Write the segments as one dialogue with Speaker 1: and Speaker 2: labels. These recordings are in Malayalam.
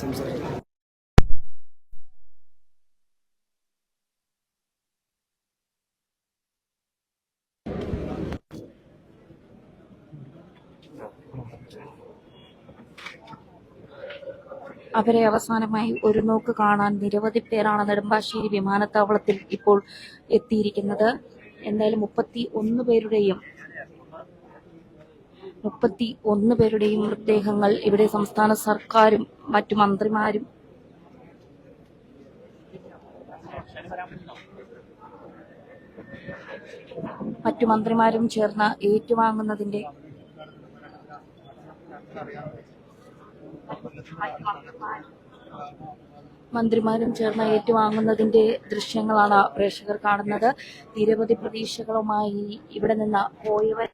Speaker 1: സംസാരിക്കുന്നത്.
Speaker 2: അവരെ അവസാനമായി ഒരു നോക്ക് കാണാൻ നിരവധി പേരാണ് നെടുമ്പാശ്ശേരി വിമാനത്താവളത്തിൽ ഇപ്പോൾ എത്തിയിരിക്കുന്നത്. എന്തായാലും 31 പേരുടെയും മൃതദേഹങ്ങൾ ഇവിടെ സംസ്ഥാന സർക്കാരും മറ്റു മന്ത്രിമാരും ചേർന്ന് ഏറ്റുവാങ്ങുന്നതിന്റെ ദൃശ്യങ്ങളാണ് പ്രേക്ഷകർ കാണുന്നത്. നിരവധി പ്രതീക്ഷകളുമായി ഇവിടെ നിന്ന് പോയവർ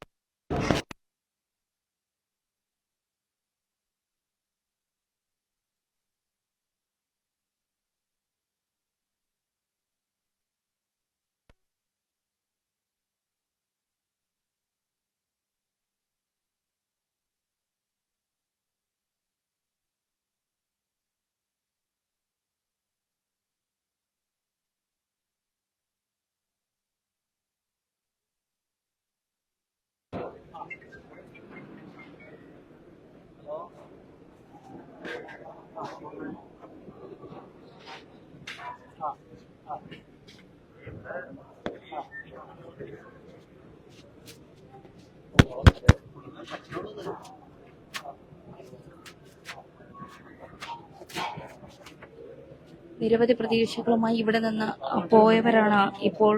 Speaker 2: നിരവധി പ്രതീക്ഷകളുമായി ഇവിടെ നിന്ന് പോയവരാണ് ഇപ്പോൾ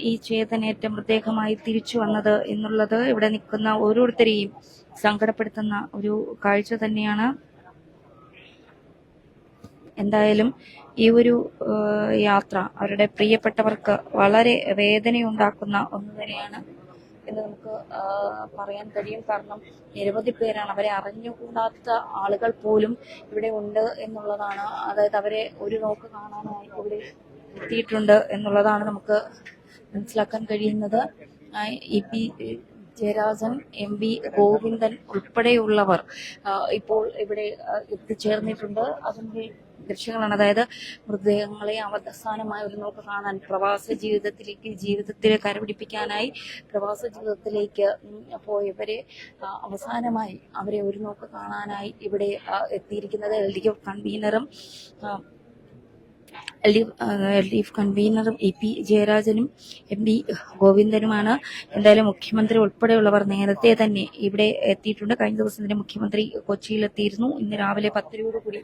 Speaker 2: ഈ ചേതനേറ്റ മൃതദേഹമായി തിരിച്ചു വന്നത് എന്നുള്ളത് ഇവിടെ നിൽക്കുന്ന ഓരോരുത്തരെയും സങ്കടപ്പെടുത്തുന്ന ഒരു കാഴ്ച തന്നെയാണ്. എന്തായാലും ഈ ഒരു യാത്ര അവരുടെ പ്രിയപ്പെട്ടവർക്ക് വളരെ വേദനയുണ്ടാക്കുന്ന ഒന്ന് തന്നെയാണ് എന്ന് നമുക്ക് പറയാൻ കഴിയും. കാരണം നിരവധി പേരാണ്, അവരെ അറിഞ്ഞുകൂടാത്ത ആളുകൾ പോലും ഇവിടെ ഉണ്ട് എന്നുള്ളതാണ്. അതായത് അവരെ ഒരു നോക്ക് കാണാനായി ഇവിടെ എത്തിയിട്ടുണ്ട് എന്നുള്ളതാണ് നമുക്ക് മനസ്സിലാക്കാൻ കഴിയുന്നത്. EP ജയരാജൻ, MP ഗോവിന്ദൻ ഉൾപ്പെടെയുള്ളവർ ഇപ്പോൾ ഇവിടെ എത്തിച്ചേർന്നിട്ടുണ്ട്. അതിന്റെ ദൃശ്യങ്ങളാണ്. അതായത് മൃതദേഹങ്ങളെ അവസാനമായി ഒരു നോക്ക് കാണാൻ ജീവിതത്തിൽ കരപിടിപ്പിക്കാനായി പ്രവാസ ജീവിതത്തിലേക്ക് പോയവരെ അവസാനമായി അവരെ ഒരു നോക്ക് കാണാനായി ഇവിടെ എത്തിയിരിക്കുന്നത് LDF കൺവീനറും EP ജയരാജനും MP ഗോവിന്ദനുമാണ്. എന്തായാലും മുഖ്യമന്ത്രി ഉൾപ്പെടെയുള്ളവർ നേരത്തെ തന്നെ ഇവിടെ എത്തിയിട്ടുണ്ട്. കഴിഞ്ഞ ദിവസം തന്നെ മുഖ്യമന്ത്രി കൊച്ചിയിലെത്തിയിരുന്നു. ഇന്ന് രാവിലെ 10 കൂടി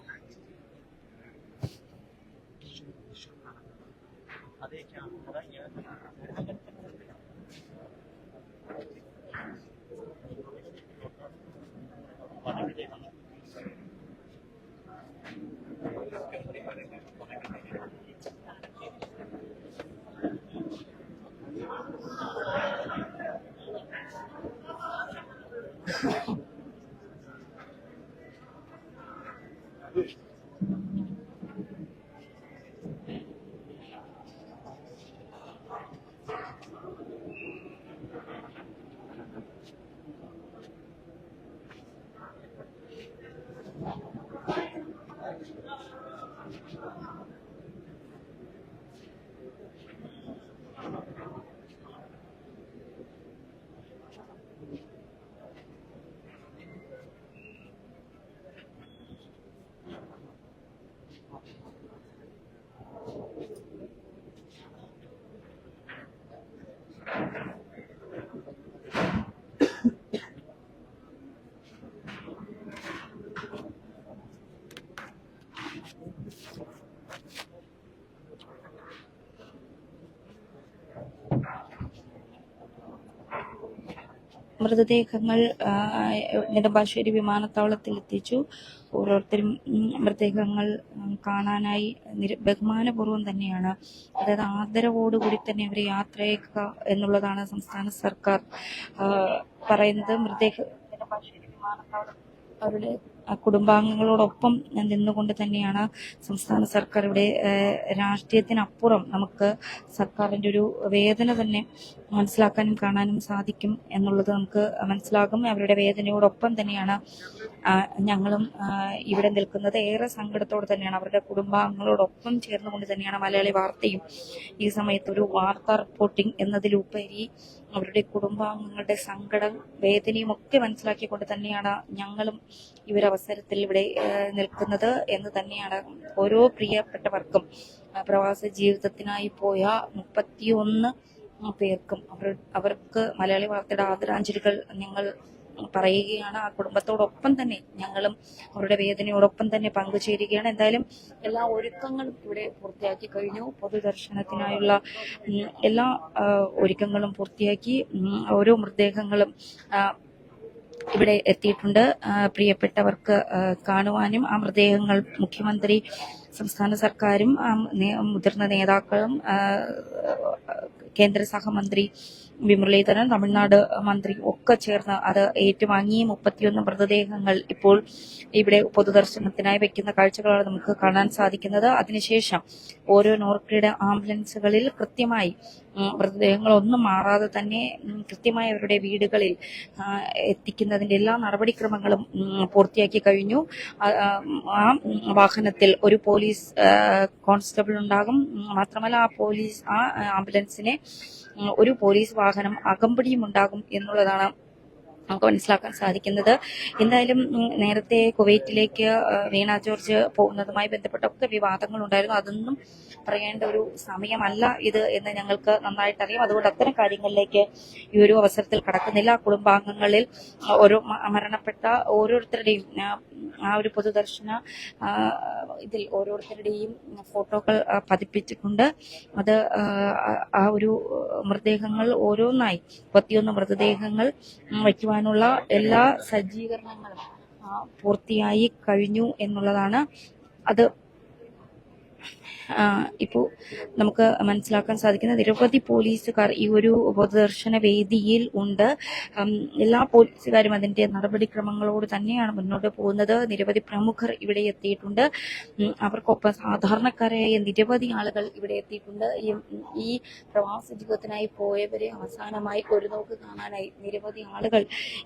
Speaker 2: മൃതദേഹങ്ങൾ നെടുമ്പാശ്ശേരി വിമാനത്താവളത്തിൽ എത്തിച്ചു. ഓരോരുത്തരും മൃതദേഹങ്ങൾ കാണാനായി ബഹുമാനപൂർവ്വം തന്നെയാണ്, അതായത് ആദരവോടുകൂടി തന്നെ അവരെ യാത്രയക്കുക എന്നുള്ളതാണ് സംസ്ഥാന സർക്കാർ പറയുന്നത്. നെടുമ്പാശ്ശേരി വിമാനത്താവളം അവരുടെ കുടുംബാംഗങ്ങളോടൊപ്പം നിന്നുകൊണ്ട് തന്നെയാണ് സംസ്ഥാന സർക്കാർ ഇവിടെ രാഷ്ട്രീയത്തിനപ്പുറം നമുക്ക് സർക്കാരിൻ്റെ ഒരു വേദന തന്നെ മനസ്സിലാക്കാനും കാണാനും സാധിക്കും എന്നുള്ളത് നമുക്ക് മനസ്സിലാകും. അവരുടെ വേദനയോടൊപ്പം തന്നെയാണ് ഞങ്ങളും ഇവിടെ നിൽക്കുന്നത്. ഏറെ സങ്കടത്തോടെ തന്നെയാണ് അവരുടെ കുടുംബാംഗങ്ങളോടൊപ്പം ചേർന്നുകൊണ്ട് തന്നെയാണ് മലയാളി വാർത്തയും ഈ സമയത്ത് ഒരു വാർത്താ റിപ്പോർട്ടിംഗ് എന്നതിലുപരി അവരുടെ കുടുംബാംഗങ്ങളുടെ സങ്കടം വേദനയും ഒക്കെ മനസ്സിലാക്കിക്കൊണ്ട് തന്നെയാണ് ഞങ്ങളും ഈ ഒരു അവസരത്തിൽ ഇവിടെ നിൽക്കുന്നത് എന്ന് തന്നെയാണ്. ഓരോ പ്രിയപ്പെട്ടവർക്കും പ്രവാസ ജീവിതത്തിനായി പോയ 31 പേർക്കും അവർക്ക് മലയാളി വാർത്തയുടെ ആദരാഞ്ജലികൾ ഞങ്ങൾ പറയുകയാണ്. ആ കുടുംബത്തോടൊപ്പം തന്നെ ഞങ്ങളും അവരുടെ വേദനയോടൊപ്പം തന്നെ പങ്കുചേരുകയാണ്. എന്തായാലും എല്ലാ ഒരുക്കങ്ങളും ഇവിടെ പൂർത്തിയാക്കി കഴിഞ്ഞു. പൊതുദർശനത്തിനായുള്ള എല്ലാ ഒരുക്കങ്ങളും പൂർത്തിയാക്കി. ഓരോ മൃതദേഹങ്ങളും ഇവിടെ എത്തിയിട്ടുണ്ട്. പ്രിയപ്പെട്ടവർക്ക് കാണുവാനും ആ മൃതദേഹങ്ങൾ മുഖ്യമന്ത്രി, സംസ്ഥാന സർക്കാരും മുതിർന്ന നേതാക്കളും കേന്ദ്ര സഹമന്ത്രി മുരളീധരൻ, തമിഴ്നാട് മന്ത്രി ഒക്കെ ചേർന്ന് അത് ഏറ്റുവാങ്ങി. 31 മൃതദേഹങ്ങൾ ഇപ്പോൾ ഇവിടെ പൊതുദർശനത്തിനായി വെക്കുന്ന കാഴ്ചകളാണ് നമുക്ക് കാണാൻ സാധിക്കുന്നത്. അതിനുശേഷം ഓരോ നോർക്കയുടെ ആംബുലൻസുകളിൽ കൃത്യമായി മൃതദേഹങ്ങളൊന്നും മാറാതെ തന്നെ കൃത്യമായി അവരുടെ വീടുകളിൽ എത്തിക്കുന്നതിന്റെ എല്ലാ നടപടിക്രമങ്ങളും പൂർത്തിയാക്കി കഴിഞ്ഞു. ആ വാഹനത്തിൽ ഒരു പോലീസ് കോൺസ്റ്റബിൾ ഉണ്ടാകും. മാത്രമല്ല ആ ആംബുലൻസിനെ ഒരു പോലീസ് വാഹനം അകമ്പടിയും ഉണ്ടാകും എന്നുള്ളതാണ് നമുക്ക് മനസ്സിലാക്കാൻ സാധിക്കുന്നത്. എന്തായാലും നേരത്തെ കുവൈറ്റിലേക്ക് വീണ ജോർജ് പോകുന്നതുമായി ബന്ധപ്പെട്ട ഒക്കെ വിവാദങ്ങൾ ഉണ്ടായിരുന്നു. അതൊന്നും പറയേണ്ട ഒരു സമയമല്ല ഇത് എന്ന് ഞങ്ങൾക്ക് നന്നായിട്ട് അറിയാം. അതുകൊണ്ട് അത്തരം കാര്യങ്ങളിലേക്ക് ഈ ഒരു അവസരത്തിൽ കടക്കുന്നില്ല. കുടുംബാംഗങ്ങളിൽ മരണപ്പെട്ട ഓരോരുത്തരുടെയും ആ ഒരു പൊതുദർശന ഇതിൽ ഓരോരുത്തരുടെയും ഫോട്ടോകൾ പതിപ്പിച്ചിട്ടുണ്ട്. അത് ആ ഒരു മൃതദേഹങ്ങൾ ഓരോന്നായി 31 മൃതദേഹങ്ങൾ വയ്ക്കുവാനുള്ള എല്ലാ സജ്ജീകരണങ്ങളും പൂർത്തിയായി കഴിഞ്ഞു എന്നുള്ളതാണ്. അത് ഇപ്പോൾ നമുക്ക് മനസ്സിലാക്കാൻ സാധിക്കുന്ന നിരവധി പോലീസുകാർ ഈ ഒരു പൊതുദർശന വേദിയിൽ ഉണ്ട്. എല്ലാ പോലീസുകാരും അതിന്റെ നടപടിക്രമങ്ങളോട് തന്നെയാണ് മുന്നോട്ട് പോകുന്നത്. നിരവധി പ്രമുഖർ ഇവിടെ എത്തിയിട്ടുണ്ട്. അവർക്കൊപ്പം സാധാരണക്കാരായ നിരവധി ആളുകൾ ഇവിടെ എത്തിയിട്ടുണ്ട്. ഈ പ്രവാസ ജീവിതത്തിനായി പോയവരെ അവസാനമായി ഒരു നോക്ക് കാണാനായി നിരവധി ആളുകൾ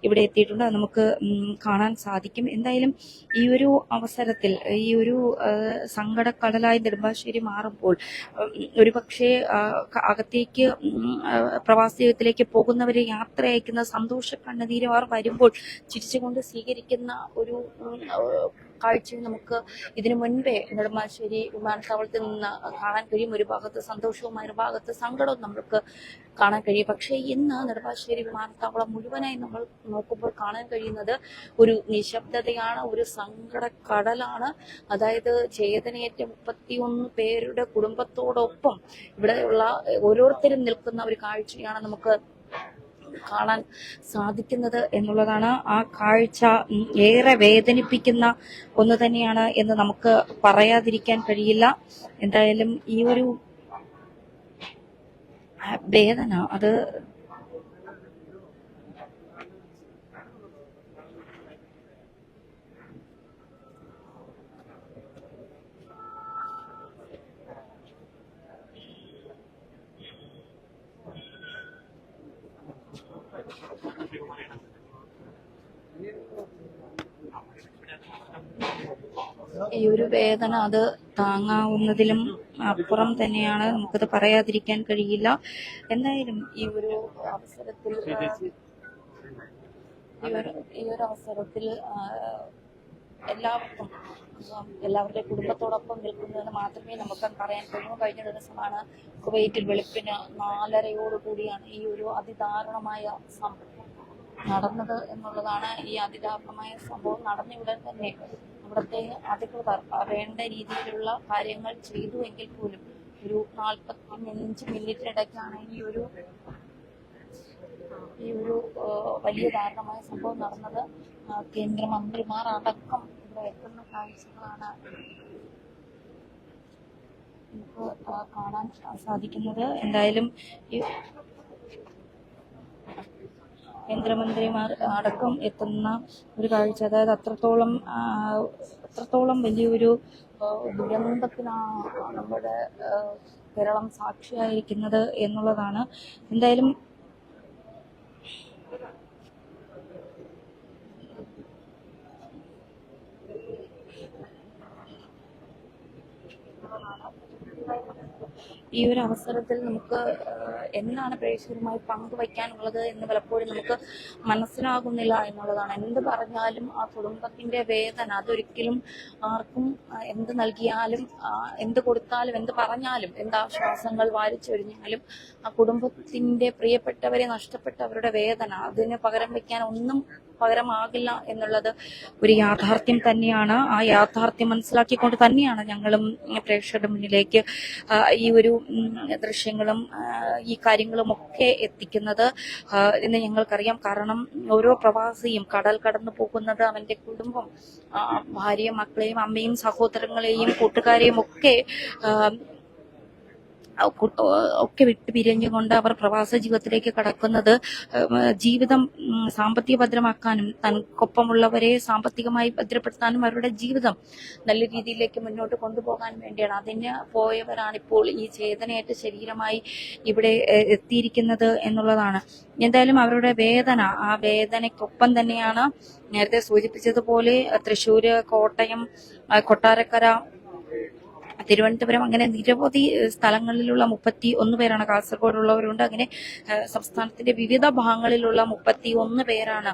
Speaker 2: ഇവിടെ എത്തിയിട്ടുണ്ട്. അത് നമുക്ക് കാണാൻ സാധിക്കും. എന്തായാലും ഈ ഒരു അവസരത്തിൽ ഈ ഒരു സങ്കടക്കടലായി നെടുമ്പാശ്ശേരി മാറുമ്പോൾ ഒരുപക്ഷെ അകത്തേക്ക് പ്രവാസ ജീവിതത്തിലേക്ക് പോകുന്നവരെ യാത്ര അയക്കുന്ന സന്തോഷ കണ്ണുനീരുമാർ വരുമ്പോൾ ചിരിച്ചുകൊണ്ട് സ്വീകരിക്കുന്ന ഒരു കാഴ്ചയും നമുക്ക് ഇതിനു മുൻപേ നെടുമ്പാശ്ശേരി വിമാനത്താവളത്തിൽ നിന്ന് കാണാൻ കഴിയും. ഒരു ഭാഗത്ത് സന്തോഷവും മറുഭാഗത്ത് സങ്കടവും നമുക്ക് കാണാൻ കഴിയും. പക്ഷേ ഇന്ന് നെടുമ്പാശ്ശേരി വിമാനത്താവളം മുഴുവനായി നമ്മൾ നോക്കുമ്പോൾ കാണാൻ കഴിയുന്നത് ഒരു നിശബ്ദതയാണ്, ഒരു സങ്കടക്കടലാണ്. അതായത് ചേതനയേറ്റ 31 പേരുടെ കുടുംബത്തോടൊപ്പം ഇവിടെയുള്ള ഓരോരുത്തരും നിൽക്കുന്ന ഒരു കാഴ്ചയാണ് നമുക്ക് കാണാൻ സാധിക്കുന്നത് എന്നുള്ളതാണ്. ആ കാഴ്ച ഏറെ വേദനിപ്പിക്കുന്ന ഒന്ന് തന്നെയാണ് എന്ന് നമുക്ക് പറയാതിരിക്കാൻ കഴിയില്ല. എന്തായാലും ഈ ഒരു വേദന അത് ഈ ഒരു വേദന അത് താങ്ങാവുന്നതിലും അപ്പുറം തന്നെയാണ്. നമുക്കത് പറയാതിരിക്കാൻ കഴിയില്ല. എന്തായാലും ഈ ഒരു അവസരത്തിൽ എല്ലാവരുടെ കുടുംബത്തോടൊപ്പം നിൽക്കുന്നതെന്ന് മാത്രമേ നമുക്ക് പറയാൻ കഴിയൂ. കഴിഞ്ഞ ദിവസമാണ് കുവൈറ്റിൽ വെളുപ്പിന് 4:30 ഈ ഒരു അതിദാരുണമായ സംഭവം നടന്നത് എന്നുള്ളതാണ്. ഈ അതിദാരുണമായ സംഭവം നടന്നയുടൻ തന്നെ അവിടുത്തെ അധികൃതർ വേണ്ട രീതിയിലുള്ള കാര്യങ്ങൾ ചെയ്തു എങ്കിൽ പോലും ഒരു 45 മിനിറ്റിനിടയ്ക്കാണ് ഈ ഒരു വലിയ ദാരുണമായ സംഭവം നടന്നത്. കേന്ദ്രമന്ത്രിമാർ അടക്കം ഇവിടെ എത്തുന്ന കാഴ്ചകളാണ് നമുക്ക് കാണാൻ സാധിക്കുന്നത്. എന്തായാലും കേന്ദ്രമന്ത്രിമാർ അടക്കം എത്തുന്ന ഒരു കാഴ്ച. അതായത് അത്രത്തോളം വലിയൊരു ദുരന്തത്തിനാണ് നമ്മുടെ കേരളം സാക്ഷിയായിരിക്കുന്നത് എന്നുള്ളതാണ്. എന്തായാലും ഈ ഒരു അവസരത്തിൽ നമുക്ക് എന്താണ് പ്രേക്ഷകരുമായി പങ്കുവയ്ക്കാനുള്ളത് എന്ന് പലപ്പോഴും നമുക്ക് മനസ്സിലാകുന്നില്ല എന്നുള്ളതാണ്. എന്ത് പറഞ്ഞാലും ആ കുടുംബത്തിന്റെ വേദന അതൊരിക്കലും ആർക്കും എന്ത് നൽകിയാലും എന്ത് കൊടുത്താലും എന്ത് പറഞ്ഞാലും എന്ത് ആശ്വാസങ്ങൾ വാരിച്ചൊരിഞ്ഞാലും ആ കുടുംബത്തിന്റെ പ്രിയപ്പെട്ടവരെ നഷ്ടപ്പെട്ടവരുടെ വേദന അതിന് പകരം വയ്ക്കാൻ ഒന്നും പകരമാകില്ല എന്നുള്ളത് ഒരു യാഥാർത്ഥ്യം തന്നെയാണ്. ആ യാഥാർത്ഥ്യം മനസ്സിലാക്കിക്കൊണ്ട് തന്നെയാണ് ഞങ്ങളും പ്രേക്ഷകരുടെ മുന്നിലേക്ക് ഈ ഒരു ദൃശ്യങ്ങളും ഈ കാര്യങ്ങളും ഒക്കെ എത്തിക്കുന്നത് എന്ന് ഞങ്ങൾക്കറിയാം. കാരണം ഓരോ പ്രവാസിയും കടൽ കടന്നു പോകുന്നത് അവന്റെ കുടുംബം, ഭാര്യയും മക്കളെയും അമ്മയും സഹോദരങ്ങളെയും കൂട്ടുകാരെയും ഒക്കെ വിട്ടു പിരിഞ്ഞുകൊണ്ട് അവർ പ്രവാസ ജീവിതത്തിലേക്ക് കടക്കുന്നത് ജീവിതം സാമ്പത്തിക ഭദ്രമാക്കാനും തനിക്കൊപ്പമുള്ളവരെ സാമ്പത്തികമായി ഭദ്രപ്പെടുത്താനും അവരുടെ ജീവിതം നല്ല രീതിയിലേക്ക് മുന്നോട്ട് കൊണ്ടുപോകാൻ വേണ്ടിയാണ്. അതിന് പോയവരാണ് ഇപ്പോൾ ഈ ചേതനയേറ്റ ശരീരമായി ഇവിടെ എത്തിയിരിക്കുന്നത് എന്നുള്ളതാണ്. എന്തായാലും അവരുടെ വേദന, ആ വേദനയ്ക്കൊപ്പം തന്നെയാണ് നേരത്തെ സൂചിപ്പിച്ചതുപോലെ തൃശ്ശൂര്, കോട്ടയം, കൊട്ടാരക്കര, തിരുവനന്തപുരം അങ്ങനെ നിരവധി സ്ഥലങ്ങളിലുള്ള 31 പേരാണ്. കാസർഗോഡുള്ളവരുണ്ട്. അങ്ങനെ സംസ്ഥാനത്തിന്റെ വിവിധ ഭാഗങ്ങളിലുള്ള 31 പേരാണ്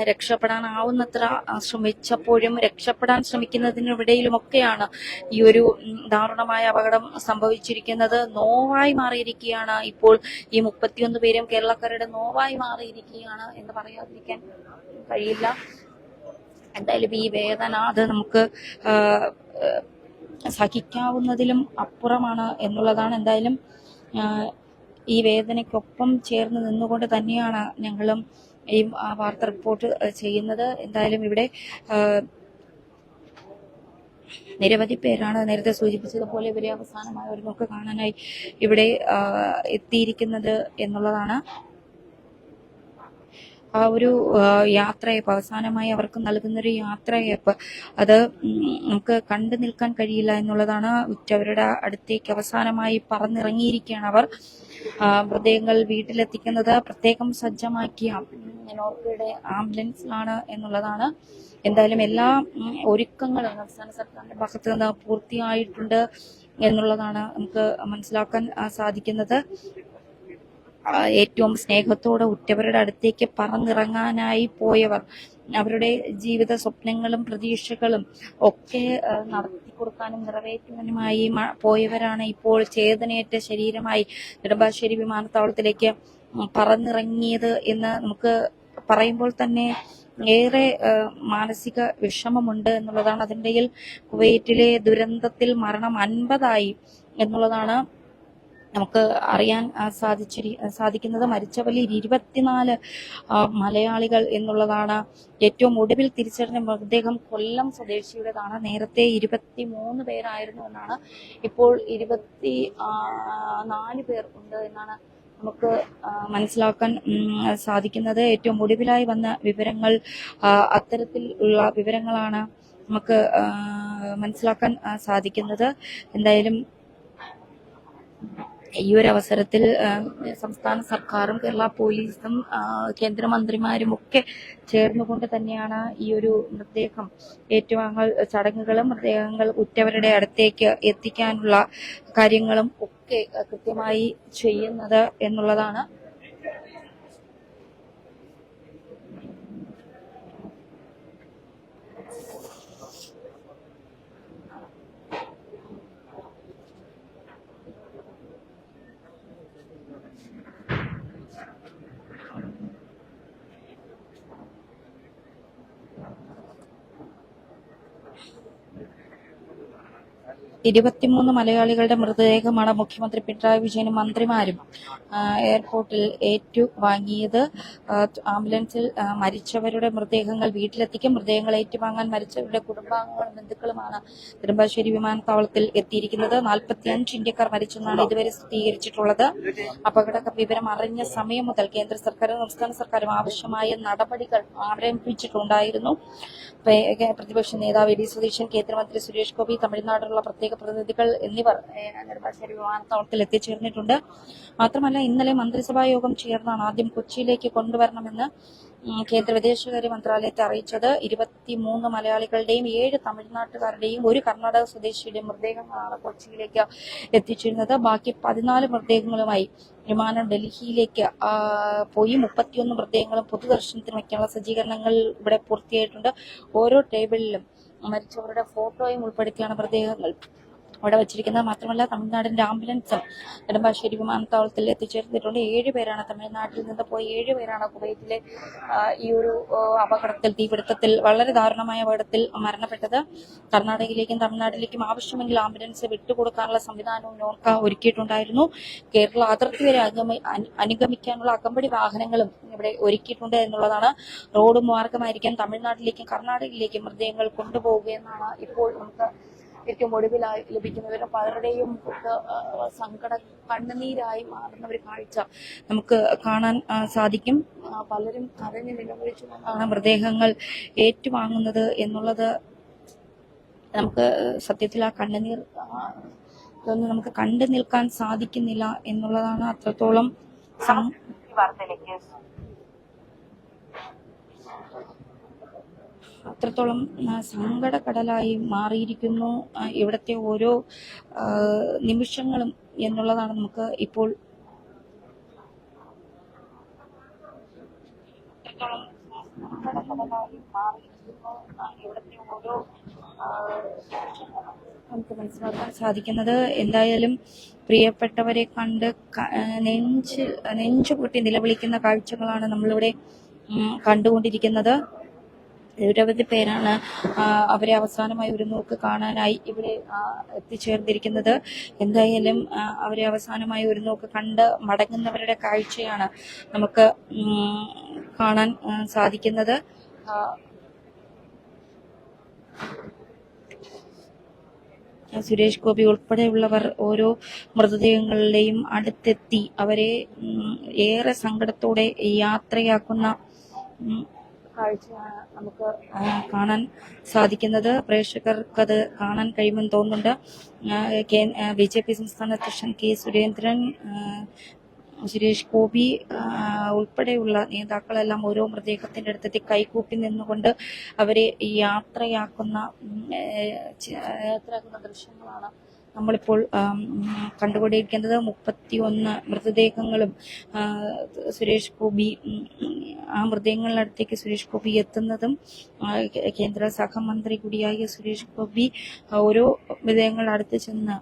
Speaker 2: രക്ഷപ്പെടാനാവുന്നത്ര ശ്രമിച്ചപ്പോഴും രക്ഷപ്പെടാൻ ശ്രമിക്കുന്നതിനിടയിലുമൊക്കെയാണ് ഈ ഒരു ദാരുണമായ അപകടം സംഭവിച്ചിരിക്കുന്നത്. നോവായി മാറിയിരിക്കുകയാണ് ഇപ്പോൾ ഈ 31 പേരും കേരളക്കാരുടെ നോവായി മാറിയിരിക്കുകയാണ് എന്ന് പറയാതിരിക്കാൻ കഴിയില്ല. എന്തായാലും ഈ വേദന അത് നമുക്ക് സഹിക്കാവുന്നതിലും അപ്പുറമാണ് എന്നുള്ളതാണ്. എന്തായാലും ഈ വേദനയ്ക്കൊപ്പം ചേർന്ന് നിന്നുകൊണ്ട് തന്നെയാണ് ഞങ്ങളും ഈ വാർത്ത റിപ്പോർട്ട് ചെയ്യുന്നത്. എന്തായാലും ഇവിടെ നിരവധി പേരാണ് നേരത്തെ സൂചിപ്പിച്ചതുപോലെ ഇവരെ അവസാനമായി ഒരു നോക്ക് കാണാനായി ഇവിടെ എത്തിയിരിക്കുന്നത് എന്നുള്ളതാണ്. ആ ഒരു യാത്രയപ്പ് അവസാനമായി അവർക്ക് നൽകുന്നൊരു യാത്രയപ്പ് അത് നമുക്ക് കണ്ടു നിൽക്കാൻ കഴിയില്ല എന്നുള്ളതാണ്. ഉറ്റവരുടെ അടുത്തേക്ക് അവസാനമായി പറന്നിറങ്ങിയിരിക്കുകയാണ് അവർ. മൃതദേഹങ്ങൾ വീട്ടിലെത്തിക്കുന്നത് പ്രത്യേകം സജ്ജമാക്കിയ നോർക്കയുടെ ആംബുലൻസിലാണ് എന്നുള്ളതാണ്. എന്തായാലും എല്ലാ ഒരുക്കങ്ങളും സംസ്ഥാന സർക്കാരിന്റെ ഭാഗത്ത് നിന്ന് പൂർത്തിയായിട്ടുണ്ട് എന്നുള്ളതാണ് നമുക്ക് മനസ്സിലാക്കാൻ സാധിക്കുന്നത്. ഏറ്റവും സ്നേഹത്തോടെ ഉറ്റവരുടെ അടുത്തേക്ക് പറന്നിറങ്ങാനായി പോയവർ അവരുടെ ജീവിത സ്വപ്നങ്ങളും പ്രതീക്ഷകളും ഒക്കെ നടത്തി കൊടുക്കാനും നിറവേറ്റുവാനുമായി പോയവരാണ് ഇപ്പോൾ ചേതനയേറ്റ ശരീരമായി നെടുമ്പാശ്ശേരി വിമാനത്താവളത്തിലേക്ക് പറന്നിറങ്ങിയത് എന്ന് നമുക്ക് പറയുമ്പോൾ തന്നെ ഏറെ മാനസിക വിഷമമുണ്ട് എന്നുള്ളതാണ്. അതിനിടയിൽ കുവൈറ്റിലെ ദുരന്തത്തിൽ മരണം 50 എന്നുള്ളതാണ് നമുക്ക് അറിയാൻ സാധിക്കുന്നത്. മരിച്ചവരിൽ 24 മലയാളികൾ എന്നുള്ളതാണ്. ഏറ്റവും ഒടുവിൽ തിരിച്ചറിഞ്ഞ മൃതദേഹം കൊല്ലം സ്വദേശിയുടേതാണ്. നേരത്തെ 23 പേരായിരുന്നു എന്നാണ്. ഇപ്പോൾ 24 പേർ ഉണ്ട് എന്നാണ് നമുക്ക് മനസ്സിലാക്കാൻ സാധിക്കുന്നത്. ഏറ്റവും ഒടുവിലായി വന്ന വിവരങ്ങൾ അത്തരത്തിൽ ഉള്ള വിവരങ്ങളാണ് നമുക്ക് മനസ്സിലാക്കാൻ സാധിക്കുന്നത്. എന്തായാലും ഈ ഒരു അവസരത്തിൽ സംസ്ഥാന സർക്കാരും കേരള പോലീസും കേന്ദ്രമന്ത്രിമാരും ഒക്കെ ചേർന്നുകൊണ്ട് തന്നെയാണ് ഈ ഒരു മൃതദേഹം ഏറ്റുവാങ്ങൽ ചടങ്ങുകളും മൃതദേഹങ്ങൾ ഉറ്റവരുടെ അടുത്തേക്ക് എത്തിക്കാനുള്ള കാര്യങ്ങളും ഒക്കെ കൃത്യമായി ചെയ്യുന്നത് എന്നുള്ളതാണ്. 23 മലയാളികളുടെ മൃതദേഹമാണ് മുഖ്യമന്ത്രി പിണറായി വിജയനും മന്ത്രിമാരും എയർപോർട്ടിൽ ഏറ്റുവാങ്ങിയത്. ആംബുലൻസിൽ മരിച്ചവരുടെ മൃതദേഹങ്ങൾ വീട്ടിലെത്തിക്കും. മൃതദേഹങ്ങൾ ഏറ്റുവാങ്ങാൻ മരിച്ചവരുടെ കുടുംബാംഗങ്ങളും ബന്ധുക്കളുമാണ് നെടുമ്പാശ്ശേരി വിമാനത്താവളത്തിൽ എത്തിയിരിക്കുന്നത്. 45 ഇന്ത്യക്കാർ മരിച്ചെന്നാണ് ഇതുവരെ സ്ഥിരീകരിച്ചിട്ടുള്ളത്. അപകട വിവരം അറിഞ്ഞ സമയം മുതൽ കേന്ദ്ര സർക്കാരും സംസ്ഥാന സർക്കാരും ആവശ്യമായ നടപടികൾ ആരംഭിച്ചിട്ടുണ്ടായിരുന്നു. പ്രതിപക്ഷ നേതാവ് വി സതീശൻ, കേന്ദ്രമന്ത്രി സുരേഷ് ഗോപി, തമിഴ്നാട്ടിലുള്ള പ്രത്യേക പ്രതിനിധികൾ എന്നിവർ നെടുമ്പാശ്ശേരി വിമാനത്താവളത്തിൽ എത്തിച്ചേർന്നിട്ടുണ്ട്. മാത്രമല്ല, ഇന്നലെ മന്ത്രിസഭാ യോഗം ചേർന്നാണ് ആദ്യം കൊച്ചിയിലേക്ക് കൊണ്ടുവരണമെന്ന് കേന്ദ്ര വിദേശകാര്യ മന്ത്രാലയത്തെ അറിയിച്ചത്. 23 മലയാളികളുടെയും 7 തമിഴ്നാട്ടുകാരുടെയും 1 കർണാടക സ്വദേശിയുടെയും മൃതദേഹങ്ങളാണ് കൊച്ചിയിലേക്ക് എത്തിച്ചിരുന്നത്. ബാക്കി 14 മൃതദേഹങ്ങളുമായി വിമാനം ഡൽഹിയിലേക്ക് പോയി. 31 മൃതദേഹങ്ങളും പൊതുദർശനത്തിന് വയ്ക്കാനുള്ള സജ്ജീകരണങ്ങൾ ഇവിടെ പൂർത്തിയായിട്ടുണ്ട്. ഓരോ ടേബിളിലും മരിച്ചവരുടെ ഫോട്ടോയും ഉൾപ്പെടുത്തിയാണ് മൃതദേഹങ്ങൾ അവിടെ വച്ചിരിക്കുന്നത്. മാത്രമല്ല, തമിഴ്നാടിന്റെ ആംബുലൻസും നെടുമ്പാശ്ശേരി വിമാനത്താവളത്തിൽ എത്തിച്ചേർന്നിട്ടുണ്ട്. 7 പേരാണ് തമിഴ്നാട്ടിൽ നിന്ന് പോയി 7 പേരാണ് കുവൈറ്റിലെ ഈ ഒരു അപകടത്തിൽ, തീപിടുത്തത്തിൽ, വളരെ ദാരുണമായ അപകടത്തിൽ മരണപ്പെട്ടത്. കർണാടകയിലേക്കും തമിഴ്നാട്ടിലേക്കും ആവശ്യമെങ്കിൽ ആംബുലൻസ് വിട്ടുകൊടുക്കാനുള്ള സംവിധാനവും നോർക്ക ഒരുക്കിയിട്ടുണ്ടായിരുന്നു. കേരള അതിർത്തി വരെ അനുഗമിക്കാനുള്ള അകമ്പടി വാഹനങ്ങളും ഇവിടെ ഒരുക്കിയിട്ടുണ്ട് എന്നുള്ളതാണ്. റോഡ് മാർഗമായിരിക്കും തമിഴ്നാട്ടിലേക്കും കർണാടകയിലേക്കും മൃതദേഹങ്ങൾ കൊണ്ടുപോവുകയെന്നാണ് ഇപ്പോൾ നമുക്ക് ഏറ്റവും ഒടുവിലായി ലഭിക്കുന്നവരും പലരുടെയും സങ്കട കണ്ണുനീരായി മാറുന്ന ഒരു കാഴ്ച നമുക്ക് കാണാൻ സാധിക്കും. പലരും കരഞ്ഞു നിലവിളിച്ചുകൊണ്ടാണ് മൃതദേഹങ്ങൾ ഏറ്റുവാങ്ങുന്നത് എന്നുള്ളത് നമുക്ക് സത്യത്തിൽ ആ കണ്ണുനീർ ഇതൊന്നും നമുക്ക് കണ്ടു നിൽക്കാൻ സാധിക്കുന്നില്ല എന്നുള്ളതാണ്. അത്രത്തോളം സങ്കടക്കടലായി മാറിയിരിക്കുന്നു ഇവിടുത്തെ ഓരോ നിമിഷങ്ങളും എന്നുള്ളതാണ് നമുക്ക് ഇപ്പോൾ ഇവിടുത്തെ ഓരോ നമുക്ക് മനസ്സിലാക്കാൻ സാധിക്കുന്നത്. എന്തായാലും പ്രിയപ്പെട്ടവരെ കണ്ട് നെഞ്ചു പൊട്ടി നിലവിളിക്കുന്ന കാഴ്ചകളാണ് നമ്മളിവിടെ കണ്ടുകൊണ്ടിരിക്കുന്നത്. നിരവധി പേരാണ് അവരെ അവസാനമായി ഒരു നോക്ക് കാണാനായി ഇവിടെ എത്തിച്ചേർന്നിരിക്കുന്നത്. എന്തായാലും അവരെ അവസാനമായി ഒരു നോക്ക് കണ്ട് മടങ്ങുന്നവരുടെ കാഴ്ചയാണ് നമുക്ക് കാണാൻ സാധിക്കുന്നത്. സുരേഷ് ഗോപി ഉൾപ്പെടെയുള്ളവർ ഓരോ മൃതദേഹങ്ങളിലെയും അടുത്തെത്തി അവരെ ഏറെ സങ്കടത്തോടെ യാത്രയാക്കുന്ന കാഴ്ചയാണ് നമുക്ക് കാണാൻ സാധിക്കുന്നത്. പ്രേക്ഷകർക്കത് കാണാൻ കഴിയുമെന്ന് തോന്നുന്നുണ്ട്. BJP സംസ്ഥാന അധ്യക്ഷൻ കെ സുരേന്ദ്രൻ, സുരേഷ് ഗോപി ഉൾപ്പെടെയുള്ള നേതാക്കളെല്ലാം ഓരോ മൃതദേഹത്തിന്റെ അടുത്തെത്തി കൈകൂപ്പി നിന്നുകൊണ്ട് അവരെ യാത്രയാക്കുന്ന ദൃശ്യങ്ങളാണ് നമ്മളിപ്പോൾ കണ്ടുകൊണ്ടിരിക്കുന്നത്. 31 മൃതദേഹങ്ങളും സുരേഷ് ഗോപി ആ മൃതദേഹങ്ങളുടെ അടുത്തേക്ക് സുരേഷ് ഗോപി എത്തുന്നതും കേന്ദ്ര സഹമന്ത്രി കൂടിയായ സുരേഷ് ഗോപി ഓരോ മൃതദേഹങ്ങളുടെ അടുത്ത് ചെന്ന്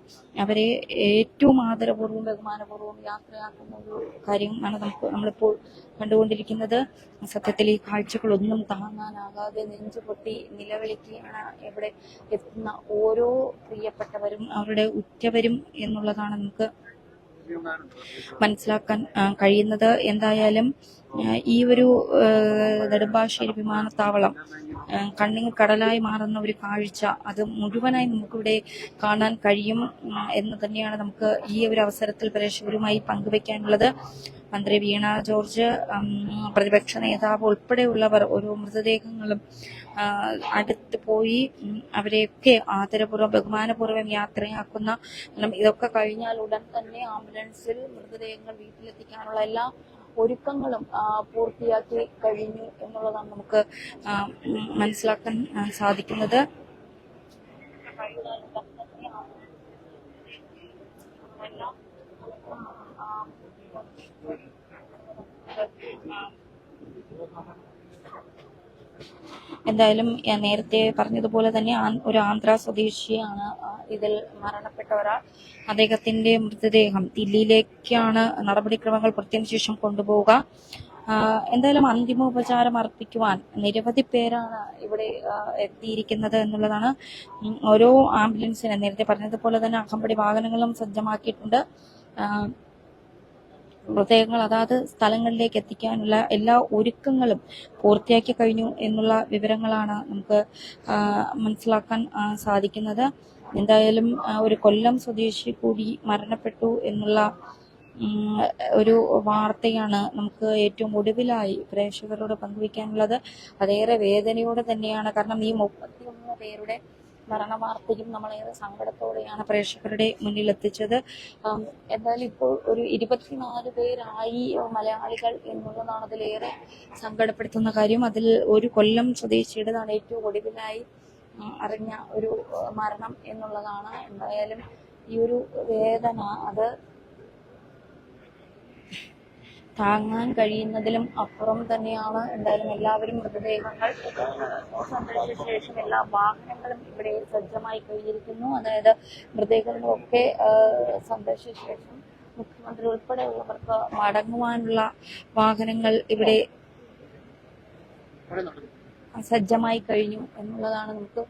Speaker 2: അവരെ ഏറ്റവും ആദരപൂർവ്വം ബഹുമാനപൂർവ്വം യാത്രയാക്കുന്ന ഒരു കാര്യമാണ് നമ്മളിപ്പോൾ കണ്ടുകൊണ്ടിരിക്കുന്നത്. സത്യത്തിൽ ഈ കാഴ്ചകളൊന്നും താങ്ങാനാകാതെ നെഞ്ചുപൊട്ടി നിലവിളിക്കുകയാണ് ഇവിടെ എത്തുന്ന ഓരോ പ്രിയപ്പെട്ടവരും അവരുടെ ഉറ്റവരും എന്നുള്ളതാണ് നമുക്ക് മനസ്സിലാക്കാൻ കഴിയുന്നത്. എന്തായാലും ഈ ഒരു നെടുമ്പാശ്ശേരി വിമാനത്താവളം കണ്ണിൽ കടലായി മാറുന്ന ഒരു കാഴ്ച അത് മുഴുവനായി നമുക്കിവിടെ കാണാൻ കഴിയും എന്ന് തന്നെയാണ് നമുക്ക് ഈ ഒരു അവസരത്തിൽ പ്രേക്ഷകരുമായി പങ്കുവെക്കാനുള്ളത്. മന്ത്രി വീണ ജോർജ്, പ്രതിപക്ഷ നേതാവ് ഉൾപ്പെടെയുള്ളവർ ഓരോ മൃതദേഹങ്ങളും അടുത്ത് പോയി അവരെയൊക്കെ ആദരപൂർവ്വം ബഹുമാനപൂർവ്വം യാത്രയാക്കുന്ന, ഇതൊക്കെ കഴിഞ്ഞാൽ ഉടൻ തന്നെ ആംബുലൻസിൽ മൃതദേഹങ്ങൾ വീട്ടിലെത്തിക്കാനുള്ള എല്ലാ ഒരുക്കങ്ങളും പൂർത്തിയാക്കി കഴിഞ്ഞു എന്നുള്ളതാണ് നമുക്ക് മനസ്സിലാക്കാൻ സാധിക്കുന്നത്. എന്തായാലും നേരത്തെ പറഞ്ഞതുപോലെ തന്നെ ഒരു ആന്ധ്ര സ്വദേശിയാണ് ഇതിൽ മരണപ്പെട്ട ഒരാൾ. അദ്ദേഹത്തിന്റെ മൃതദേഹം ദില്ലിയിലേക്കാണ് നടപടിക്രമങ്ങൾ പൂർത്തിയായ ശേഷം കൊണ്ടുപോവുക. എന്തായാലും അന്തിമോപചാരം അർപ്പിക്കുവാൻ നിരവധി പേരാണ് ഇവിടെ എത്തിയിരിക്കുന്നത് എന്നുള്ളതാണ്. ഓരോ ആംബുലൻസിനെ നേരത്തെ പറഞ്ഞതുപോലെ തന്നെ അകമ്പടി വാഹനങ്ങളും സജ്ജമാക്കിയിട്ടുണ്ട്. മൃതദേഹങ്ങൾ അതാത് സ്ഥലങ്ങളിലേക്ക് എത്തിക്കാനുള്ള എല്ലാ ഒരുക്കങ്ങളും പൂർത്തിയാക്കി കഴിഞ്ഞു എന്നുള്ള വിവരങ്ങളാണ് നമുക്ക് മനസ്സിലാക്കാൻ സാധിക്കുന്നത്. എന്തായാലും ഒരു കൊല്ലം സ്വദേശി കൂടി മരണപ്പെട്ടു എന്നുള്ള ഒരു വാർത്തയാണ് നമുക്ക് ഏറ്റവും ഒടുവിലായി പ്രേക്ഷകരോട് പങ്കുവയ്ക്കാനുള്ളത്. അതേറെ വേദനയോടെ തന്നെയാണ്. കാരണം ഈ 31 പേരുടെ മരണവാർത്തയും നമ്മളേറെ സങ്കടത്തോടെയാണ് പ്രേക്ഷകരുടെ മുന്നിൽ എത്തിച്ചത്. എന്തായാലും ഇപ്പോൾ ഒരു 24 പേരായി മലയാളികൾ എന്നുള്ളതാണ് അതിലേറെ സങ്കടപ്പെടുത്തുന്ന കാര്യം. അതിൽ ഒരു കൊല്ലം സ്വദേശിയുടേതാണ് ഏറ്റവും ഒടുവിലായി അറിഞ്ഞ ഒരു മരണം എന്നുള്ളതാണ്. എന്തായാലും ഈ ഒരു വേദന അത് താങ്ങാൻ കഴിയുന്നതിലും അപ്പുറം തന്നെയാണ്. എന്തായാലും എല്ലാവരും മൃതദേഹങ്ങൾ സംസ്കരിച്ച ശേഷം എല്ലാ വാഹനങ്ങളും ഇവിടെ സജ്ജമായി കഴിഞ്ഞിരിക്കുന്നു. അതായത് മൃതദേഹങ്ങളൊക്കെ സംസ്കരിച്ച ശേഷം മുഖ്യമന്ത്രി ഉൾപ്പെടെയുള്ളവർക്ക് മടങ്ങുവാനുള്ള വാഹനങ്ങൾ ഇവിടെ സജ്ജമായി കഴിഞ്ഞു എന്നുള്ളതാണ് നമുക്ക്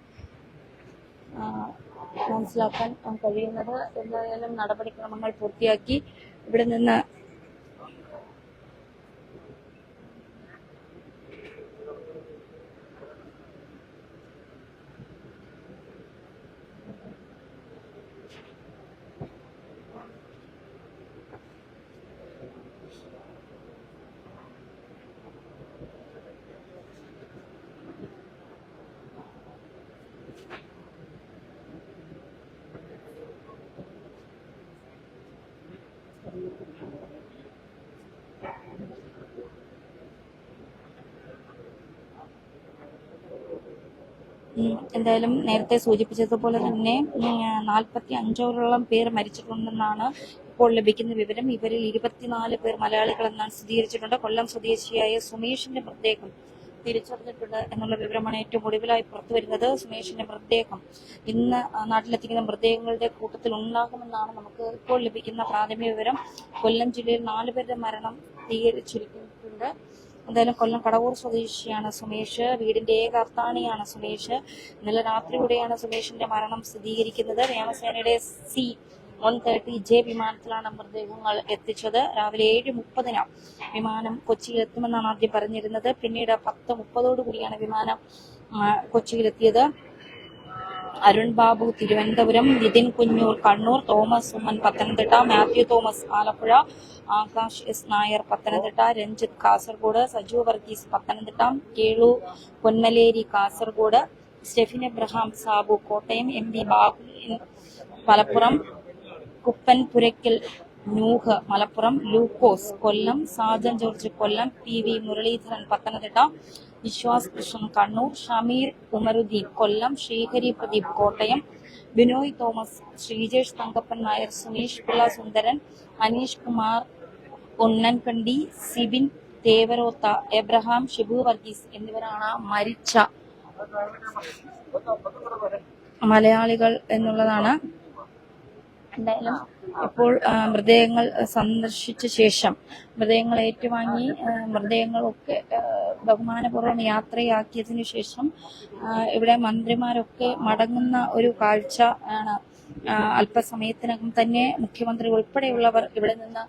Speaker 2: മനസ്സിലാക്കാൻ കഴിയുന്നത്. എന്തായാലും നടപടിക്രമങ്ങൾ പൂർത്തിയാക്കി ഇവിടെ നിന്ന് എന്തായാലും നേരത്തെ സൂചിപ്പിച്ചതുപോലെ തന്നെ 45ഓളം പേർ മരിച്ചിട്ടുണ്ടെന്നാണ് ഇപ്പോൾ ലഭിക്കുന്ന വിവരം. ഇവരിൽ 24 പേർ മലയാളികൾ എന്നാണ് സ്ഥിരീകരിച്ചിട്ടുണ്ട്. കൊല്ലം സ്വദേശിയായ സുമേഷിന്റെ മൃതദേഹം തിരിച്ചറിഞ്ഞിട്ടുണ്ട് എന്നുള്ള വിവരമാണ് ഏറ്റവും ഒടുവിലായി പുറത്തു വരുന്നത്. സുമേഷിന്റെ മൃതദേഹം ഇന്ന് നാട്ടിലെത്തിക്കുന്ന മൃതദേഹങ്ങളുടെ കൂട്ടത്തിൽ ഉണ്ടാകുമെന്നാണ് നമുക്ക് ഇപ്പോൾ ലഭിക്കുന്ന പ്രാഥമിക വിവരം. കൊല്ലം ജില്ലയിൽ 4 പേരുടെ മരണം സ്ഥിരീകരിച്ചിരിക്കുന്നുണ്ട്. എന്തായാലും കൊല്ലം കടവൂർ സ്വദേശിയാണ് സുമേഷ്. വീടിന്റെ ഏക അർത്താണിയാണ് സുമേഷ്. ഇന്നലെ രാത്രിയോടെയാണ് സുമേഷിന്റെ മരണം സ്ഥിരീകരിക്കുന്നത്. വ്യോമസേനയുടെ C-130J വിമാനത്തിലാണ് മൃതദേഹങ്ങൾ എത്തിച്ചത്. രാവിലെ 7:30 വിമാനം കൊച്ചിയിൽ എത്തുമെന്നാണ് ആദ്യം പറഞ്ഞിരുന്നത്. പിന്നീട് 10:30 വിമാനം കൊച്ചിയിലെത്തിയത്. Arun Babu Thiruvananthapuram, Nithin Kunjoor Kannur, Thomas Oommen Pathanamthitta, Mathew Thomas Alappuzha, Akash S Nair Pathanamthitta, Ranjith Kasaragod, Saju Varghese Pathanamthitta, Kelu Ponmaleri Kasaragod, Stephin Abraham Sabu Kottayam, MB Babu Malappuram, Kuppan Puraykkal Nooh Malappuram, Lukose Kollam, Sajan George Kollam, PV Muraleedharan Pathanamthitta, Viswas Krishnan Kannur, Shameer Umaruddin Kollam, Sreehari Pradeep Kottayam, Binoy Thomas, Sreejesh Thankappan Nair, Suneesh Pillai Sundaran, Aneesh Kumar Unnankandi, Sibin തേവരോത്ത, Abraham, Shibu Varghese എന്നിവരാണ് മരിച്ച മലയാളികൾ എന്നുള്ളതാണ്. എന്തായാലും ഇപ്പോൾ മൃതദേഹങ്ങൾ സന്ദർശിച്ച ശേഷം മൃതദേഹങ്ങൾ ഏറ്റുവാങ്ങി മൃതദേഹങ്ങളൊക്കെ ബഹുമാനപൂർവ്വം യാത്രയാക്കിയതിനു ശേഷം ഇവിടെ മന്ത്രിമാരൊക്കെ മടങ്ങുന്ന ഒരു കാഴ്ച ആണ്. അല്പസമയത്തിനകം തന്നെ മുഖ്യമന്ത്രി ഉൾപ്പെടെയുള്ളവർ ഇവിടെ നിന്ന്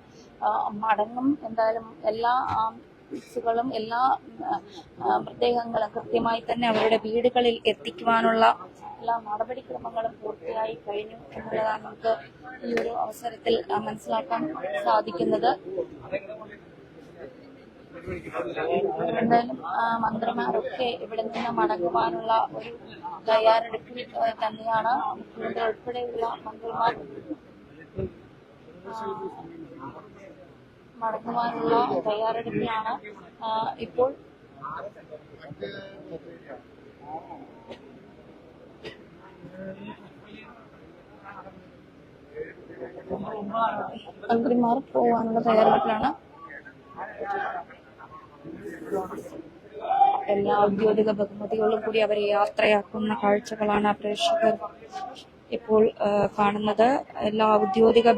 Speaker 2: മടങ്ങും. എന്തായാലും എല്ലാ ും എല്ലാ മൃതദേഹങ്ങളും കൃത്യമായി തന്നെ അവരുടെ വീടുകളിൽ എത്തിക്കുവാനുള്ള എല്ലാ നടപടിക്രമങ്ങളും പൂർത്തിയായി കഴിഞ്ഞു എന്നുള്ളതാണ് നമുക്ക് ഈ ഒരു അവസരത്തിൽ മനസ്സിലാക്കാൻ സാധിക്കുന്നത്. എന്തായാലും മന്ത്രിമാരൊക്കെ ഇവിടെ നിന്ന് മടങ്ങുവാനുള്ള ഒരു തയ്യാറെടുപ്പിൽ തന്നെയാണ്. മുഖ്യമന്ത്രി ഉൾപ്പെടെയുള്ള മന്ത്രിമാർ മടങ്ങുവാനുള്ള തയ്യാറെടുപ്പിലാണ് ഇപ്പോൾ. മന്ത്രിമാർ പോവാനുള്ള തയ്യാറെടുപ്പിലാണ്. എല്ലാ ഔദ്യോഗിക ബഹുമതികളും കൂടി അവരെ യാത്രയാക്കുന്ന കാഴ്ചകളാണ് പ്രേക്ഷകർ ഇപ്പോൾ കാണുന്നത്. എല്ലാ ഔദ്യോഗിക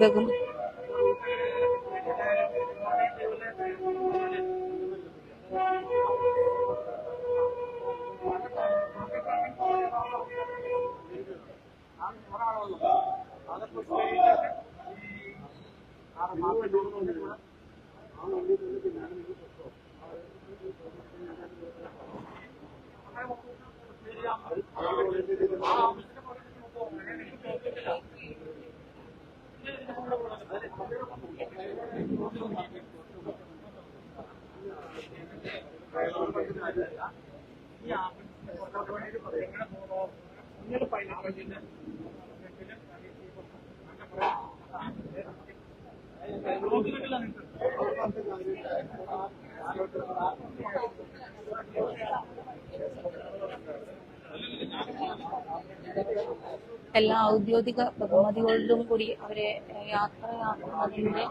Speaker 2: എല്ലാ ഔദ്യോഗിക ബഹുമതികളോടും കൂടി അവരെ യാത്രയാക്കുന്നതിന്റെ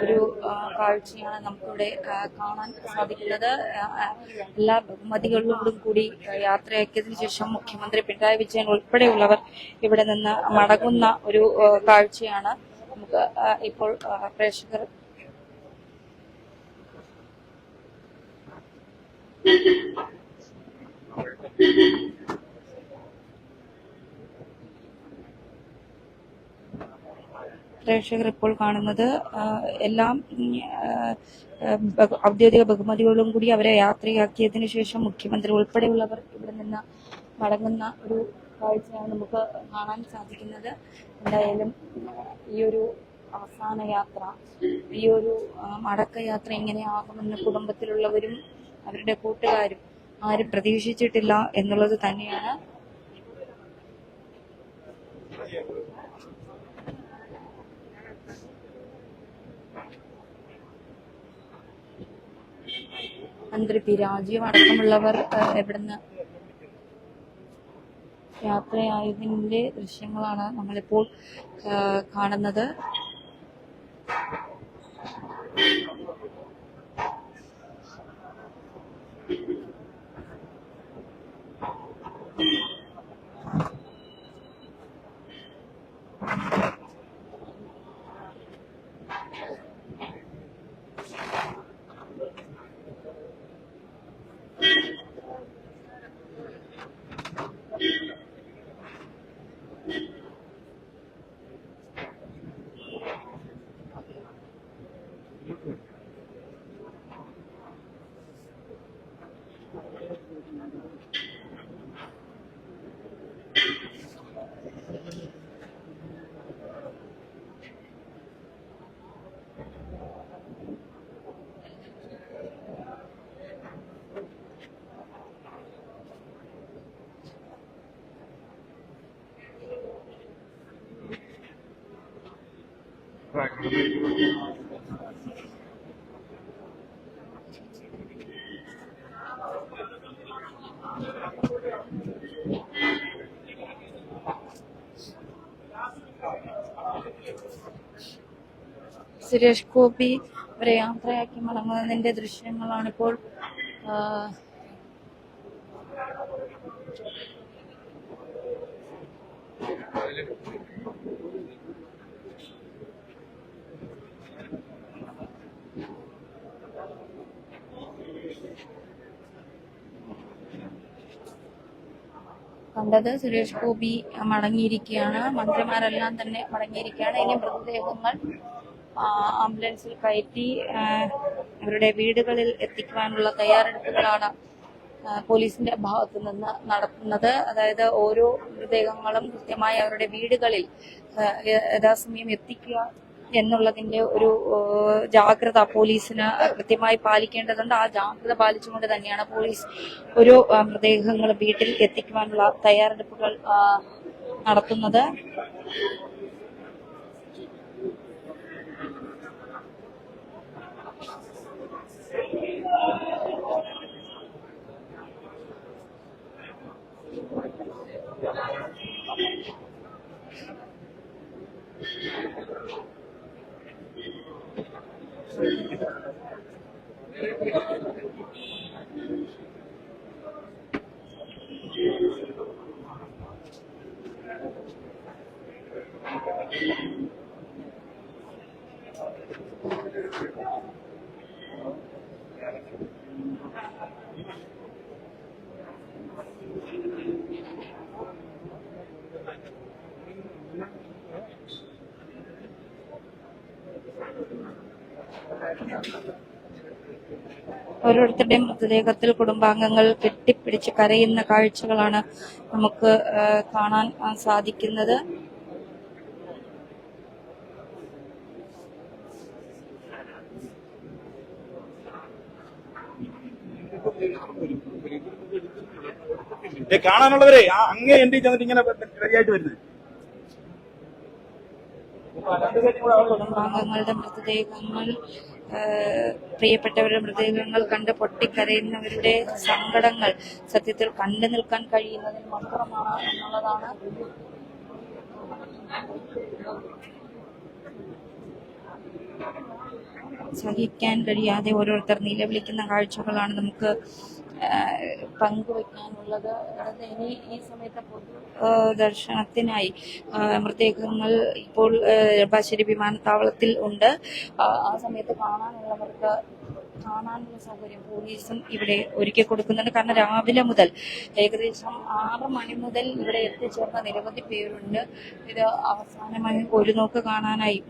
Speaker 2: ഒരു കാഴ്ചയാണ് നമുക്കിവിടെ കാണാൻ സാധിക്കുന്നത്. എല്ലാ ബഹുമതികളോടും കൂടി യാത്രയാക്കിയതിനു ശേഷം മുഖ്യമന്ത്രി പിണറായി വിജയൻ ഉൾപ്പെടെയുള്ളവർ ഇവിടെ നിന്ന് മടങ്ങുന്ന ഒരു കാഴ്ചയാണ് നമുക്ക് ഇപ്പോൾ പ്രേക്ഷകർ ഇപ്പോൾ കാണുന്നത്. എല്ലാം ഔദ്യോഗിക ബഹുമതികളും കൂടി അവരെ യാത്രയാക്കിയതിനു ശേഷം മുഖ്യമന്ത്രി ഉൾപ്പെടെയുള്ളവർ ഇവിടെ നിന്ന് മടങ്ങുന്ന ഒരു കാഴ്ചയാണ് നമുക്ക് കാണാൻ സാധിക്കുന്നത്. എന്തായാലും ഈ ഒരു അവസാന യാത്ര, ഈ ഒരു മടക്കയാത്ര എങ്ങനെയാകുമെന്ന് കുടുംബത്തിലുള്ളവരും അവരുടെ കൂട്ടുകാരും ആരും പ്രതീക്ഷിച്ചിട്ടില്ല എന്നുള്ളത് തന്നെയാണ്. മന്ത്രി പി രാജീവ് അടക്കമുള്ളവർ ഇവിടുന്ന് യാത്രയായതിന്റെ ദൃശ്യങ്ങളാണ് നമ്മളിപ്പോൾ കാണുന്നത്. സുരേഷ് ഗോപി അവരെ യാത്രയാക്കി മടങ്ങുന്നതിന്റെ ദൃശ്യങ്ങളാണിപ്പോൾ കണ്ടത്. സുരേഷ് ഗോപി മടങ്ങിയിരിക്കുകയാണ്, മന്ത്രിമാരെല്ലാം തന്നെ മടങ്ങിയിരിക്കുകയാണ്. ഇനി മൃതദേഹങ്ങൾ ആംബുലൻസിൽ കയറ്റി അവരുടെ വീടുകളിൽ എത്തിക്കുവാനുള്ള തയ്യാറെടുപ്പുകളാണ് പോലീസിന്റെ ഭാഗത്തു നിന്ന് നടത്തുന്നത്. അതായത് ഓരോ മൃതദേഹങ്ങളും കൃത്യമായി അവരുടെ വീടുകളിൽ യഥാസമയം എത്തിക്കുക എന്നുള്ളതിന്റെ ഒരു ജാഗ്രത പോലീസിന് കൃത്യമായി പാലിക്കേണ്ടതുണ്ട്. ആ ജാഗ്രത പാലിച്ചുകൊണ്ട് തന്നെയാണ് പോലീസ് ഓരോ മൃതദേഹങ്ങളും വീട്ടിൽ എത്തിക്കുവാനുള്ള തയ്യാറെടുപ്പുകൾ നടത്തുന്നത്. ഓരോരുത്തരുടെയും മൃതദേഹത്തിൽ കുടുംബാംഗങ്ങൾ കെട്ടിപ്പിടിച്ച് കരയുന്ന കാഴ്ചകളാണ് നമുക്ക് കാണാൻ സാധിക്കുന്നത്.
Speaker 1: കാണാനുള്ളവരെ അങ്ങേ എന്റെ ചെന്നിട്ട് ഇങ്ങനെ റെഡിയായിട്ട് വരുന്നത്.
Speaker 2: കുടുംബാംഗങ്ങളുടെ മൃതദേഹങ്ങൾ, പ്രിയപ്പെട്ടവരുടെ മൃതദേഹങ്ങൾ കണ്ട് പൊട്ടിക്കരയുന്നവരുടെ സങ്കടങ്ങൾ സത്യത്തിൽ കണ്ടു നിൽക്കാൻ കഴിയുന്നതിൽ മാത്രമാണ് എന്നുള്ളതാണ്. സഹിക്കാൻ കഴിയാതെ ഓരോരുത്തർ നിലവിളിക്കുന്ന കാഴ്ചകളാണ് നമുക്ക് പങ്കുവയ്ക്കാനുള്ളത്. ഇനി ഈ സമയത്ത് പൊതു ദർശനത്തിനായി മൃതദേഹങ്ങൾ ഇപ്പോൾ നെടുമ്പാശ്ശേരി വിമാനത്താവളത്തിൽ ഉണ്ട്. ആ സമയത്ത് കാണാനുള്ള സൗകര്യം പോലീസും ഇവിടെ ഒരുക്കി കൊടുക്കുന്നുണ്ട്. കാരണം രാവിലെ മുതൽ ഏകദേശം 6 മണി മുതൽ ഇവിടെ എത്തിച്ചേർന്ന നിരവധി പേരുണ്ട്. ഇത് അവസാനമായി ഒരു നോക്ക് കാണാനായി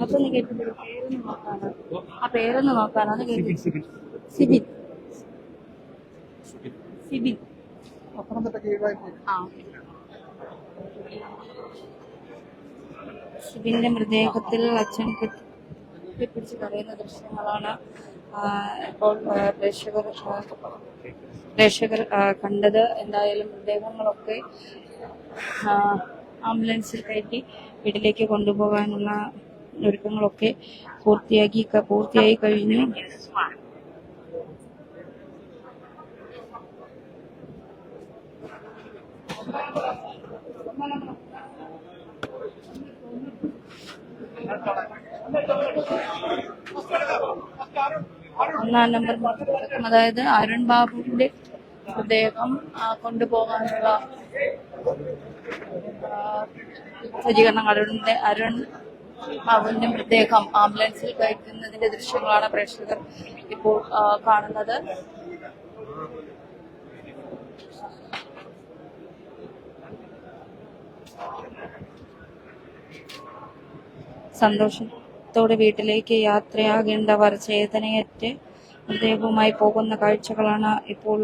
Speaker 2: അപ്പൊ കേട്ടിട്ട് പേരൊന്ന് നോക്കാനോ സിബിൻ സിബിൻ സിബിന്റെ മൃതദേഹത്തിൽ അച്ഛൻ കെട്ടിപ്പിടിച്ച് കരയുന്ന ദൃശ്യങ്ങളാണ് ഇപ്പോൾ പ്രേക്ഷകർ കണ്ടത്. എന്തായാലും മൃതദേഹങ്ങളൊക്കെ ആംബുലൻസിൽ കയറ്റി വീട്ടിലേക്ക് കൊണ്ടുപോകാനുള്ള ഒരുക്കങ്ങളൊക്കെ പൂർത്തിയായി കഴിഞ്ഞു. ഒന്നാം നമ്പർ അതായത് അരുൺ ബാബുവിന്റെ മൃതദേഹം കൊണ്ടുപോകാനുള്ള സജ്ജീകരണങ്ങളുടെ അരുൺ ബാബുവിന്റെ മൃതദേഹം ആംബുലൻസിൽ കയറ്റുന്നതിന്റെ ദൃശ്യങ്ങളാണ് പ്രേക്ഷകർ ഇപ്പോൾ കാണുന്നത്. സന്തോഷം. ദുഃഖത്തോടെ വീട്ടിലേക്ക് യാത്രയാകേണ്ടവർ ചേതനയേറ്റ് മൃതദേഹവുമായി പോകുന്ന കാഴ്ചകളാണ് ഇപ്പോൾ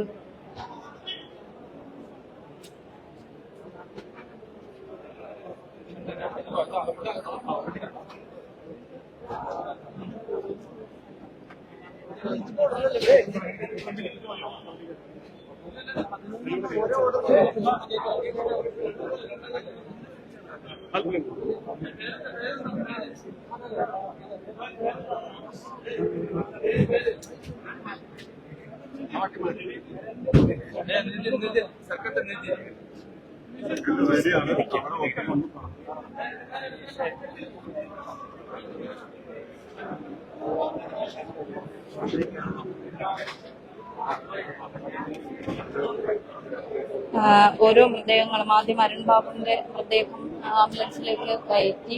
Speaker 2: ഓരോ മൃതദേഹങ്ങളും ആദ്യം അരുൺ ബാബുവിന്റെ മൃതദേഹം ആംബുലൻസിലേക്ക് കയറ്റി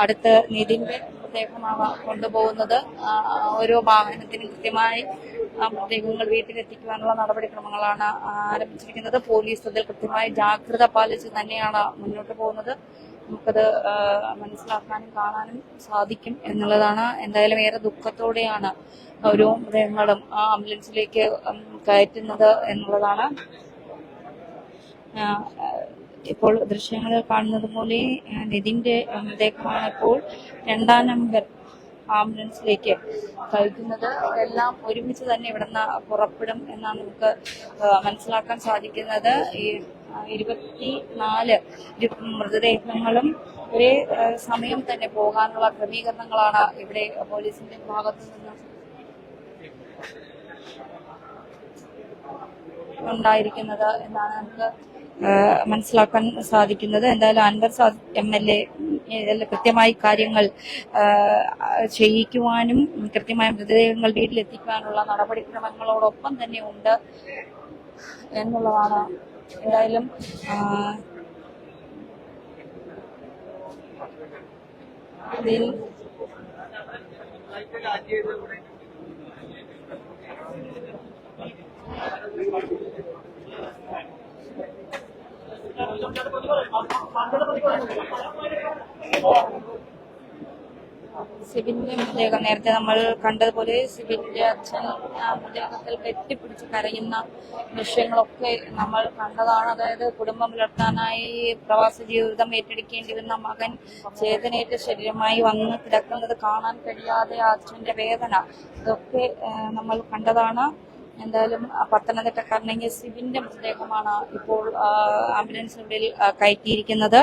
Speaker 2: അടുത്ത് നിതിന്റെ മൃതദേഹമാണ് കൊണ്ടുപോകുന്നത്. ഓരോ വാഹനത്തിനും കൃത്യമായി മൃതദേഹങ്ങൾ വീട്ടിലെത്തിക്കുവാനുള്ള നടപടിക്രമങ്ങളാണ് ആരംഭിച്ചിരിക്കുന്നത്. പോലീസ് അതിൽ കൃത്യമായി ജാഗ്രത പാലിച്ച് തന്നെയാണ് മുന്നോട്ട് പോകുന്നത്. നമുക്കത് മനസ്സിലാക്കാനും കാണാനും സാധിക്കും എന്നുള്ളതാണ്. എന്തായാലും ഏറെ ദുഃഖത്തോടെയാണ് ഓരോ മൃതദേഹങ്ങളും ആംബുലൻസിലേക്ക് കയറ്റുന്നത് എന്നുള്ളതാണ്. ഇപ്പോൾ ദൃശ്യങ്ങളിൽ കാണുന്നത് പോലെ നിതിന്റെ മൃതദേഹമാണ് ഇപ്പോൾ 2-ാം നമ്പർ ആംബുലൻസിലേക്ക് കയറ്റുന്നത്. എല്ലാം ഒരുമിച്ച് തന്നെ ഇവിടുന്ന് പുറപ്പെടും എന്നാണ് നമുക്ക് മനസ്സിലാക്കാൻ സാധിക്കുന്നത്. ഈ 24 മൃതദേഹങ്ങളും ഒരേ സമയം തന്നെ പോകാനുള്ള ക്രമീകരണങ്ങളാണ് ഇവിടെ പോലീസിന്റെ ഭാഗത്തു നിന്ന് ഉണ്ടായിരിക്കുന്നത് എന്നാണ് നമുക്ക് മനസ്സിലാക്കാൻ സാധിക്കുന്നത്. എന്തായാലും അൻവർ സാദത്ത് MLA കൃത്യമായി കാര്യങ്ങൾ ചെയ്യിക്കുവാനും കൃത്യമായ മൃതദേഹങ്ങൾ വീട്ടിലെത്തിക്കാനുള്ള നടപടിക്രമങ്ങളോടൊപ്പം തന്നെ ഉണ്ട് എന്നുള്ളതാണ്. എന്തായാലും ഇതിൽ സിബിന്റെ മൃതദേഹം നേരത്തെ നമ്മൾ കണ്ടതുപോലെ സിബിന്റെ അച്ഛൻ മൃതദേഹത്തിൽ കെട്ടിപ്പിടിച്ച് കരയുന്ന ദൃശ്യങ്ങളൊക്കെ നമ്മൾ കണ്ടതാണ്. അതായത് കുടുംബം പുലർത്താനായി പ്രവാസ ജീവിതം ഏറ്റെടുക്കേണ്ടി വന്ന മകൻ ചേതനയേറ്റ ശരീരമായി വന്ന് കിടക്കുന്നത് കാണാൻ കഴിയാതെ അച്ഛന്റെ വേദന ഇതൊക്കെ നമ്മൾ കണ്ടതാണ്. എന്തായാലും പത്തനംതിട്ട കർണങ്ങി സിബിന്റെ മൃതദേഹമാണ് ഇപ്പോൾ ആംബുലൻസിനുള്ളിൽ കയറ്റിയിരിക്കുന്നത്.